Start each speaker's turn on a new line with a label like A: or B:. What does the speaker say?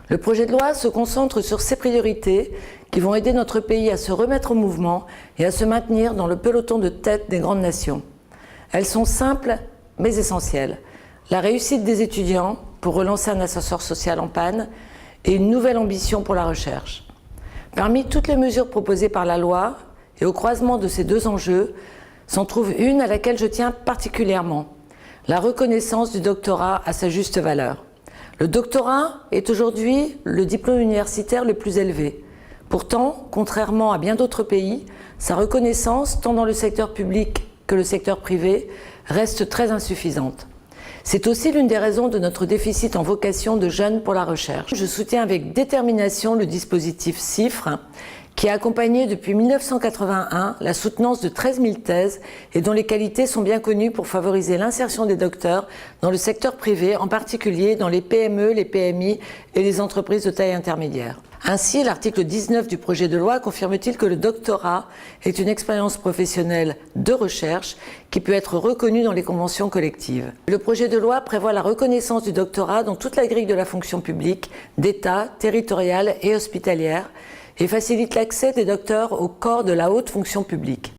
A: Le projet de loi se concentre sur ces priorités qui vont aider notre pays à se remettre au mouvement et à se maintenir dans le peloton de tête des grandes nations. Elles sont simples mais essentielles. La réussite des étudiants pour relancer un ascenseur social en panne et une nouvelle ambition pour la recherche. Parmi toutes les mesures proposées par la loi et au croisement de ces deux enjeux, s'en trouve une à laquelle je tiens particulièrement, la reconnaissance du doctorat à sa juste valeur. Le doctorat est aujourd'hui le diplôme universitaire le plus élevé. Pourtant, contrairement à bien d'autres pays, sa reconnaissance, tant dans le secteur public que le secteur privé, reste très insuffisante. C'est aussi l'une des raisons de notre déficit en vocation de jeunes pour la recherche. Je soutiens avec détermination le dispositif CIFRE, qui a accompagné depuis 1981 la soutenance de 13 000 thèses et dont les qualités sont bien connues pour favoriser l'insertion des docteurs dans le secteur privé, en particulier dans les PME, les PMI et les entreprises de taille intermédiaire. Ainsi, l'article 19 du projet de loi confirme-t-il que le doctorat est une expérience professionnelle de recherche qui peut être reconnue dans les conventions collectives. Le projet de loi prévoit la reconnaissance du doctorat dans toute la grille de la fonction publique, d'État, territoriale et hospitalière, et facilite l'accès des docteurs au corps de la haute fonction publique.